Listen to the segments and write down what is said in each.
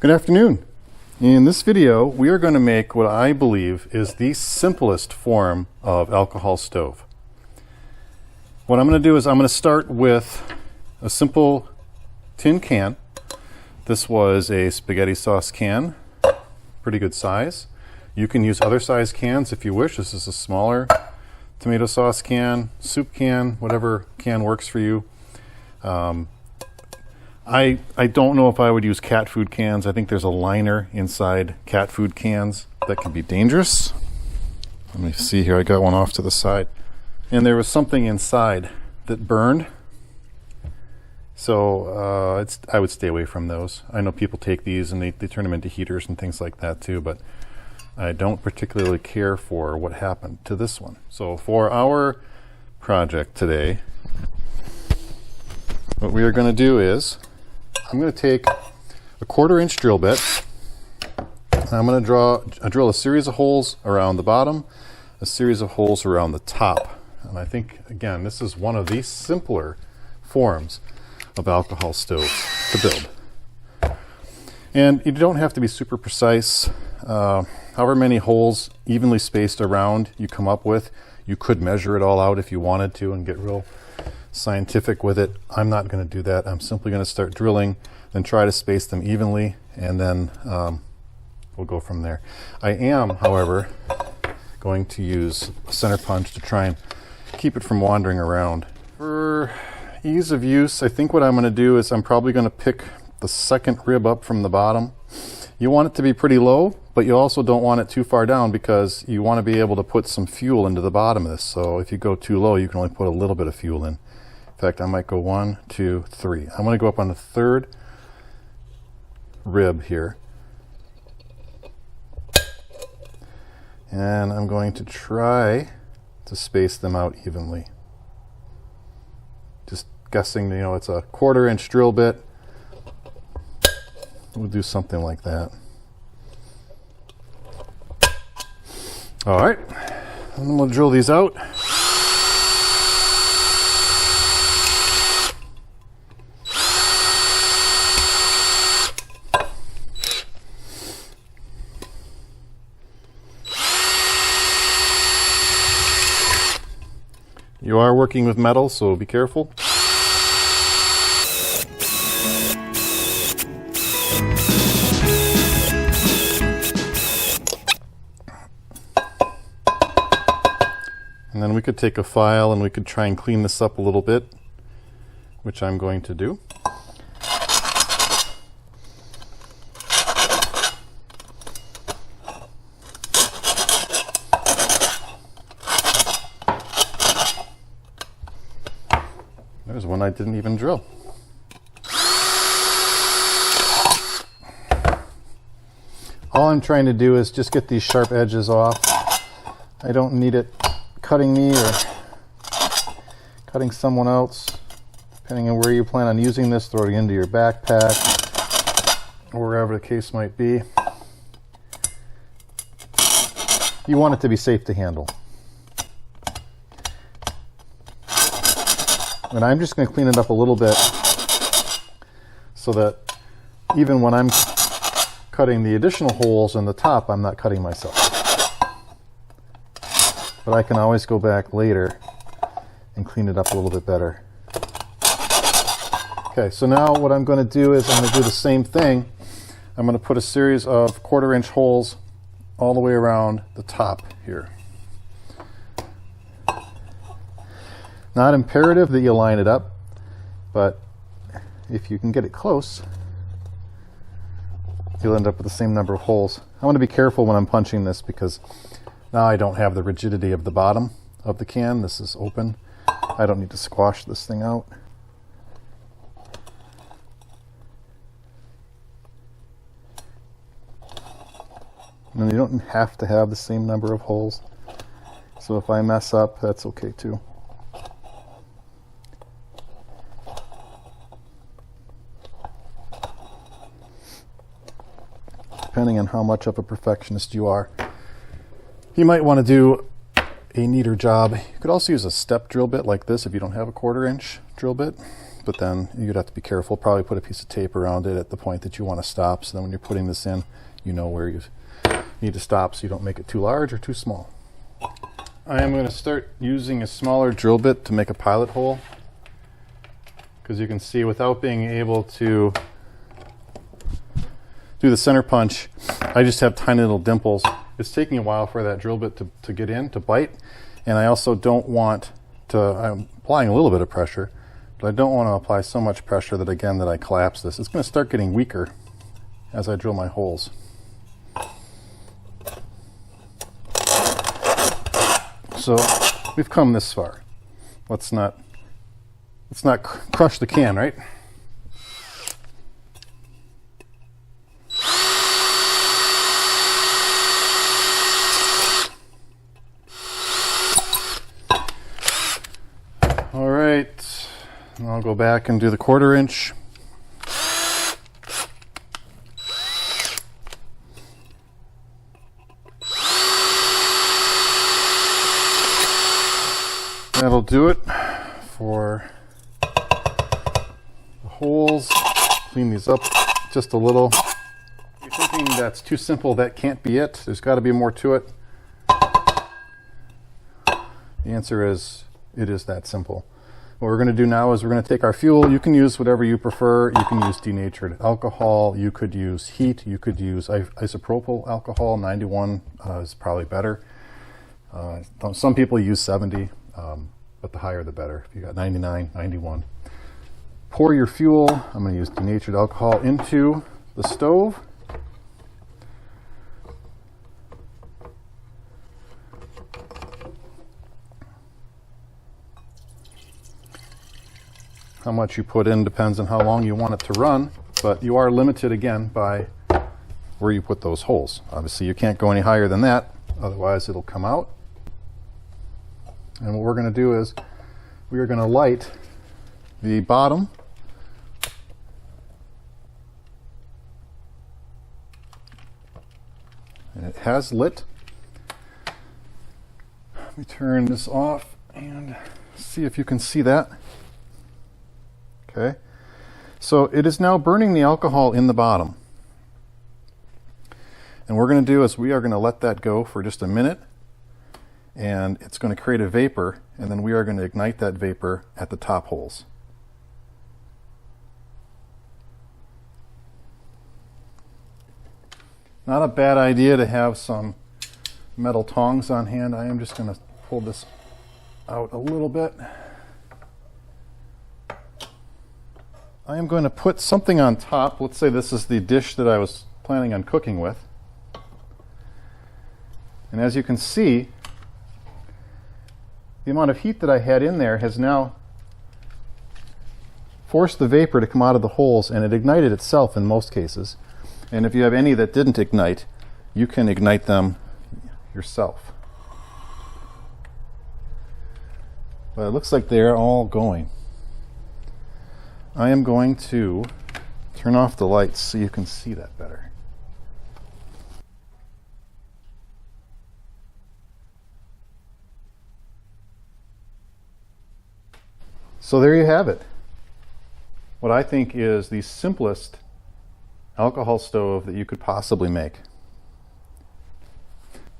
Good afternoon. In this video, we are going to make what I believe is the simplest form of alcohol stove. What I'm going to do is I'm going to start with a simple tin can. This was a spaghetti sauce can, pretty good size. You can use other size cans if you wish. This is a smaller tomato sauce can, soup can, whatever can works for you. I don't know if I would use cat food cans. I think there's a liner inside cat food cans that can be dangerous. Let me see here. I got one off to the side. And there was something inside that burned. So I would stay away from those. I know people take these and they turn them into heaters and things like that too, but I don't particularly care for what happened to this one. So for our project today, what we are going to do is I'm going to take a 1/4-inch drill bit, and I'm going to drill a series of holes around the bottom, a series of holes around the top. And I think, again, this is one of the simpler forms of alcohol stoves to build. And you don't have to be super precise. However many holes evenly spaced around you come up with, you could measure it all out if you wanted to and get real scientific with it. I'm not going to do that. I'm simply going to start drilling, then try to space them evenly, and then we'll go from there. I am, however, going to use a center punch to try and keep it from wandering around. For ease of use, I think what I'm going to do is I'm probably going to pick the second rib up from the bottom. You want it to be pretty low, but you also don't want it too far down because you want to be able to put some fuel into the bottom of this. So if you go too low, you can only put a little bit of fuel in. In fact, I might go 1, 2, 3. I'm going to go up on the third rib here. And I'm going to try to space them out evenly. Just guessing, it's a 1/4-inch drill bit. We'll do something like that. All right, and then we'll drill these out. You are working with metal, so be careful. And then we could take a file and we could try and clean this up a little bit, which I'm going to do. There's one I didn't even drill. All I'm trying to do is just get these sharp edges off. I don't need it cutting me or cutting someone else. Depending on where you plan on using this, throw it into your backpack or wherever the case might be. You want it to be safe to handle. And I'm just going to clean it up a little bit so that even when I'm cutting the additional holes in the top, I'm not cutting myself. But I can always go back later and clean it up a little bit better. Okay, so now what I'm going to do is I'm going to do the same thing. I'm going to put a series of 1/4-inch holes all the way around the top here. Not imperative that you line it up, but if you can get it close, you'll end up with the same number of holes. I want to be careful when I'm punching this because now I don't have the rigidity of the bottom of the can. This is open. I don't need to squash this thing out. And you don't have to have the same number of holes. So if I mess up, that's okay too. Depending on how much of a perfectionist you are, you might want to do a neater job. You could also use a step drill bit like this if you don't have a 1/4-inch drill bit. but then you'd have to be careful. Probably put a piece of tape around it at the point that you want to stop, so then when you're putting this in, you know where you need to stop so you don't make it too large or too small. I am going to start using a smaller drill bit to make a pilot hole, because you can see without being able to do the center punch, I just have tiny little dimples. It's taking a while for that drill bit to get in, to bite, and I also don't want to, I'm applying a little bit of pressure, but I don't want to apply so much pressure that again that I collapse this. It's going to start getting weaker as I drill my holes. So we've come this far. Let's not crush the can, right? All right, and I'll go back and do the 1/4 inch. That'll do it for the holes. Clean these up just a little. If you're thinking that's too simple, that can't be it. There's got to be more to it. The answer is, it is that simple. What we're going to do now is we're going to take our fuel. You can use whatever you prefer. You can use denatured alcohol. You could use heat. You could use isopropyl alcohol. 91 is probably better. Some people use 70. But the higher the better. If you got 99, 91. Pour your fuel, I'm going to use denatured alcohol, into the stove. How much you put in depends on how long you want it to run, but you are limited again by where you put those holes. Obviously you can't go any higher than that, otherwise it'll come out. And what we're going to do is we are going to light the bottom and it has lit. Let me turn this off and see if you can see that. Okay, so it is now burning the alcohol in the bottom, and what we're going to do is we are going to let that go for just a minute, and it's going to create a vapor, and then we are going to ignite that vapor at the top holes. Not a bad idea to have some metal tongs on hand. I am just going to pull this out a little bit. I am going to put something on top. Let's say this is the dish that I was planning on cooking with. And as you can see, the amount of heat that I had in there has now forced the vapor to come out of the holes, and it ignited itself in most cases. And if you have any that didn't ignite, you can ignite them yourself. But it looks like they're all going. I am going to turn off the lights so you can see that better. So there you have it. What I think is the simplest alcohol stove that you could possibly make.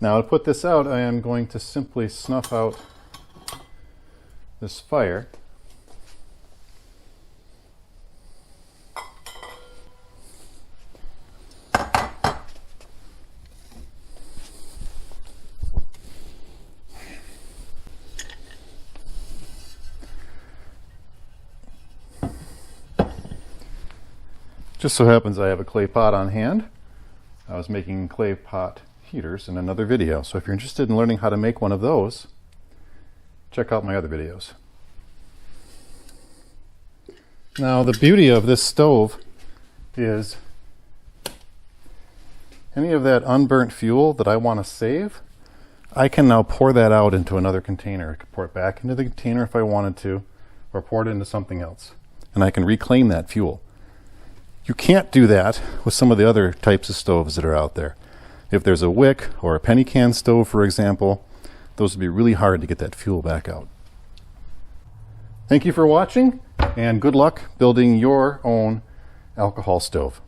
Now to put this out, I am going to simply snuff out this fire. Just so happens I have a clay pot on hand. I was making clay pot heaters in another video, so if you're interested in learning how to make one of those, check out my other videos. Now the beauty of this stove is any of that unburnt fuel that I want to save, I can now pour that out into another container. I can pour it back into the container if I wanted to, or pour it into something else, and I can reclaim that fuel. You can't do that with some of the other types of stoves that are out there. If there's a wick or a penny can stove, for example, those would be really hard to get that fuel back out. Thank you for watching, and good luck building your own alcohol stove.